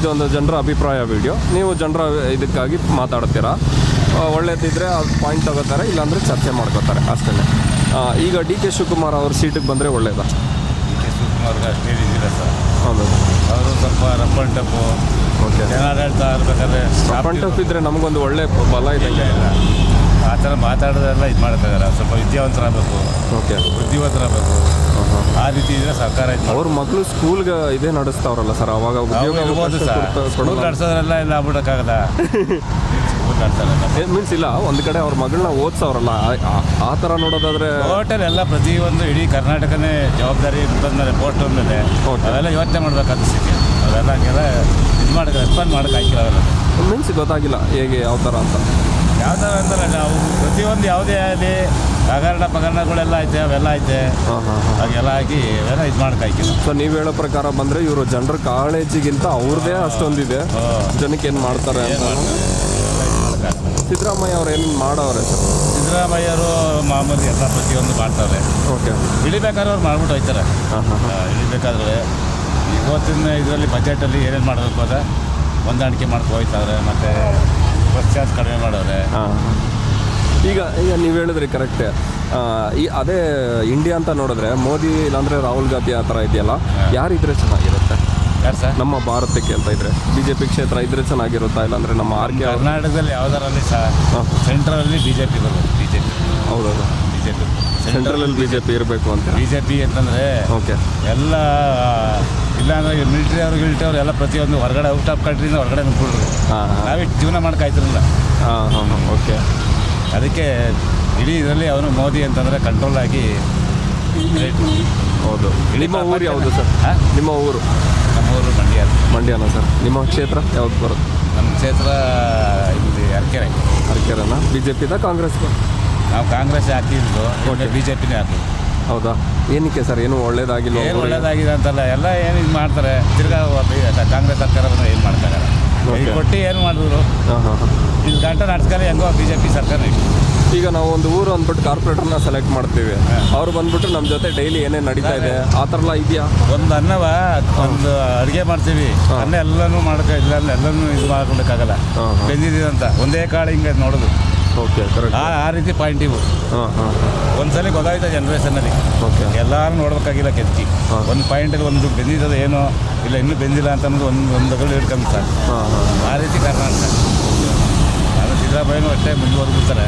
ಇದೊಂದು ಜನರ ಅಭಿಪ್ರಾಯ ವಿಡಿಯೋ. ನೀವು ಜನರ ಇದಕ್ಕಾಗಿ ಮಾತಾಡ್ತೀರಾ. ಒಳ್ಳೇದಿದ್ದರೆ ಅದು ಪಾಯಿಂಟ್ ತಗೋತಾರೆ, ಇಲ್ಲಾಂದರೆ ಚರ್ಚೆ ಮಾಡ್ಕೋತಾರೆ ಅಷ್ಟೇ. ಈಗ ಡಿ ಕೆ ಶಿವಕುಮಾರ್ ಅವ್ರ ಸೀಟಿಗೆ ಬಂದರೆ ಒಳ್ಳೇದಾ? ಡಿ ಕೆ ಶಿವಕುಮಾರ್ಗೆ ಅಷ್ಟೇನಿಲ್ಲ ಸರ್. ಹೌದು, ಅವರು ಸ್ವಲ್ಪ ರಫ್ ಆ್ಯಂಡ್ ಟಫು. ಓಕೆ. ಆಡಳಿತ ಇರ್ಬೇಕಾದ್ರೆ ರಫ್ ಆ್ಯಂಡ್ ಟಫ್ ಇದ್ದರೆ ನಮಗೊಂದು ಒಳ್ಳೆ ಬಲ ಇದೆ. ಇಲ್ಲ ಆ ಥರ ಮಾತಾಡೋದೆಲ್ಲ ಇದು ಮಾಡ್ತಾಯಿದ್ದಾರೆ. ಸ್ವಲ್ಪ ವಿದ್ಯಾವಂತರಾಗಬೇಕು, ಓಕೆ, ಬುದ್ಧಿವಂತರಾಗಬೇಕು. ಆ ರೀತಿ ಇದ್ರೆ ಸರ್ಕಾರ ಅವ್ರ ಮಕ್ಕಳು ಸ್ಕೂಲ್ಗೆ ಇದೇ ನಡೆಸ್ತಾವ್ರಲ್ಲ ಸರ್, ಅವಾಗ ಉದ್ಯೋಗ ಇರ್ಬೋದು ಸರ್. ಸ್ಕೂಲ್ ನಡೆಸೋದ್ರೆಲ್ಲ ಇಲ್ಲ ಆಗ್ಬಿಡೋಕ್ಕಾಗಲ್ಲ. ಸ್ಕೂಲ್ ನಡೆಸೋಲ್ಲ ಮೀನ್ಸ್ ಇಲ್ಲ, ಒಂದು ಕಡೆ ಅವ್ರ ಮಗಳನ್ನ ಓದಿಸೋರಲ್ಲ, ಆ ಥರ ನೋಡೋದಾದ್ರೆ ಟೋಟಲ್ ಎಲ್ಲ ಪ್ರತಿಯೊಂದು ಇಡೀ ಕರ್ನಾಟಕನೇ ಜವಾಬ್ದಾರಿ ಮೇಲೆ ಪೋಸ್ಟ್ ಮೇಲೆ ಅವೆಲ್ಲ ಯೋಚನೆ ಮಾಡ್ಬೇಕಾದ ಸ್ಥಿತಿ. ಅವೆಲ್ಲ ಹಂಗೆಲ್ಲ ಇದು ಮಾಡೋಕೆ ರೆಸ್ಪಾಂಡ್ ಮಾಡೋಕೆ ಆಗಿಲ್ಲ. ಅವೆಲ್ಲ ಮೀನ್ಸ್ ಗೊತ್ತಾಗಿಲ್ಲ ಹೇಗೆ ಯಾವ ಥರ ಅಂತ. ಯಾವ ಥರ ಅಂತಾರೆ ನಾವು ಪ್ರತಿಯೊಂದು ಯಾವುದೇ ಆಗಲಿ ಪಗರಣಗಳೆಲ್ಲ ಐತೆ, ಅವೆಲ್ಲ ಐತೆ. ಹಾಗೆಲ್ಲ ಆಗಿ ಅವೆಲ್ಲ ಇದು ಮಾಡೋಕ್ಕಾಗಿಲ್ಲ. ಸೊ ನೀವು ಹೇಳೋ ಪ್ರಕಾರ ಬಂದರೆ ಇವರು ಜನರ ಕಾಳಜಿಗಿಂತ ಅವ್ರದ್ದೇ ಅಷ್ಟೊಂದಿದೆ, ಜನಕ್ಕೆ ಏನು ಮಾಡ್ತಾರೆ ಅಂತ. ಸಿದ್ದರಾಮಯ್ಯ ಅವ್ರು ಏನು ಮಾಡೋರೆ ಸರ್? ಸಿದ್ದರಾಮಯ್ಯವರು ಮಾಮೂಲಿ ಎಲ್ಲ ಪ್ರತಿಯೊಂದು ಮಾಡ್ತಾರೆ. ಓಕೆ. ಇಳಿಬೇಕಾದ್ರೆ ಅವ್ರು ಮಾಡ್ಬಿಟ್ಟು ಹೋಯ್ತಾರೆ. ಇಳಿಬೇಕಾದ್ರೆ ಇವತ್ತಿನ ಇದರಲ್ಲಿ ಬಜೆಟಲ್ಲಿ ಏನೇನು ಮಾಡಬೇಕು ಅದ ಹೊಂದಾಣಿಕೆ ಮಾಡ್ಕೊ ಹೋಯ್ತಾರೆ. ಮತ್ತು ಬಸ್ ಚಾರ್ಜ್ ಕಡಿಮೆ ಮಾಡೋರೆ. ಈಗ ನೀವು ಹೇಳಿದ್ರಿ ಕರೆಕ್ಟೇ. ಅದೇ ಇಂಡಿಯಾ ಅಂತ ನೋಡಿದ್ರೆ ಮೋದಿ ಇಲ್ಲಾಂದರೆ ರಾಹುಲ್ ಗಾಂಧಿ ಆ ಥರ ಇದೆಯಲ್ಲ, ಯಾರಿದ್ರೆ ಚೆನ್ನಾಗಿರುತ್ತೆ? ಯಾರು ಸರ್? ನಮ್ಮ ಭಾರತಕ್ಕೆ ಅಂತ ಇದ್ರೆ BJP ಕ್ಷೇತ್ರ ಇದ್ರೆ ಚೆನ್ನಾಗಿರುತ್ತಾ, ಇಲ್ಲಾಂದರೆ ನಮ್ಮ ಆರ್ಕೆ ಕರ್ನಾಟಕದಲ್ಲಿ ಯಾವುದರಲ್ಲಿ ಸಹ ಸೆಂಟ್ರಲ್ಲಿ BJP ಬರ್ಬೋದು. BJP ಹೌದೌದು, BJP ಸೆಂಟ್ರಲಲ್ಲಿ BJP ಇರಬೇಕು ಅಂತ. BJP ಅಂತಂದರೆ ಓಕೆ, ಎಲ್ಲ ಇಲ್ಲಾಂದ್ರೆ ಮಿಲಿಟರಿ ಎಲ್ಲ ಪ್ರತಿಯೊಂದು ಹೊರಗಡೆ ಔಟ್ ಆಫ್ ಕಂಟ್ರಿಯಿಂದ ಹೊರಗಡೆ ನಿಂತ್ಬಿಡ್ರಿ. ನಾವಿಟ್ಟು ಜೀವನ ಮಾಡೋಕ್ಕಾಯ್ತಿರಲಿಲ್ಲ. ಓಕೆ. ಅದಕ್ಕೆ ಇಡೀ ಇದರಲ್ಲಿ ಅವನು ಮೋದಿ ಅಂತಂದರೆ ಕಂಟ್ರೋಲ್ ಆಗಿ. ಹೌದು. ನಿಮ್ಮ ಊರು ಯಾವುದು ಸರ್? ನಿಮ್ಮ ಊರು? ನಮ್ಮೂರು ಮಂಡ್ಯನಾ ಸರ್? ನಿಮ್ಮ ಕ್ಷೇತ್ರ ಯಾವ್ದು ಬರುತ್ತೆ? ನಮ್ಮ ಕ್ಷೇತ್ರ ಇಲ್ಲಿ ಅರಕೆರೆನಾ? BJP ಕಾಂಗ್ರೆಸ್? ನಾವು ಕಾಂಗ್ರೆಸ್ ಹಾಕ್ತಿದ್ದು, BJPನೇ ಹಾಕ್ತೀವಿ. ಹೌದಾ? ಏನಕ್ಕೆ ಸರ್? ಏನು ಒಳ್ಳೇದಾಗಿಲ್ಲ? ಏನು ಒಳ್ಳೇದಾಗಿದೆ ಅಂತಲ್ಲ, ಎಲ್ಲ ಏನು ಇದು ಮಾಡ್ತಾರೆ. ತಿರ್ಗಾ ಕಾಂಗ್ರೆಸ್ ಸರ್ಕಾರ ಬಂದರೆ ಏನು ಮಾಡ್ತಾರೆ? ಕೊಟ್ಟು ಏನು ಮಾಡಿದ್ರು ಇದು ಗಂಟೆ ನಾಟಕಲ್ಲಿ ಹೆಂಗೋ BJP ಸರ್ಕಾರ. ಈಗ ನಾವು ಒಂದು ಊರು ಅಂದ್ಬಿಟ್ಟು ಕಾರ್ಪೊರೇಟರ್ನ ಸೆಲೆಕ್ಟ್ ಮಾಡ್ತೀವಿ, ಅವ್ರು ಬಂದ್ಬಿಟ್ಟು ನಮ್ಮ ಜೊತೆ ಡೈಲಿ ಏನೇನು ನಡೀತಾ ಇದೆ ಆ ಥರ ಎಲ್ಲ ಇದೆಯಾ? ಒಂದು ಅನ್ನವ ಒಂದು ಅಡುಗೆ ಮಾಡ್ತೀವಿ, ಅನ್ನ ಎಲ್ಲನೂ ಮಾಡೋಕೆ ಇಲ್ಲ ಅಂದ್ರೆ ಎಲ್ಲನೂ ಇದು ಮಾಡ್ಕೊಳಕ್ಕಾಗಲ್ಲ. ಬೆಂದಿದ್ದೀವಿ ಅಂತ ಒಂದೇ ಕಾಳು ಹಿಂಗೆ ನೋಡೋದು. Okay, correct. ಆ ರೀತಿ ಪಾಯಿಂಟ್ ಇವು. ಒಂದ್ಸಲ ಗೊತ್ತಾಯ್ತು ಜನ್ರೇಷನಲ್ಲಿ. ಓಕೆ. ಎಲ್ಲರೂ ನೋಡ್ಬೇಕಾಗಿಲ್ಲ ಕೆತ್ತಿ. ಒಂದು ಪಾಯಿಂಟಲ್ಲಿ ಒಂದು ಬೆಂದಿದ್ದದು ಏನೋ ಇಲ್ಲ ಇನ್ನೂ ಬೆಂದಿಲ್ಲ ಅಂತ ಅನ್ನೋದು ಒಂದು ಇಟ್ಕೊಂಡು ಸರ್. ಆ ರೀತಿ ಕರ್ನಾಟಕ. ಅದು ಸಿದ್ದರಾಮಯ್ಯನೂ ಅಷ್ಟೇ ಮುಂದುವರೆದ್ಬಿಡ್ತಾರೆ.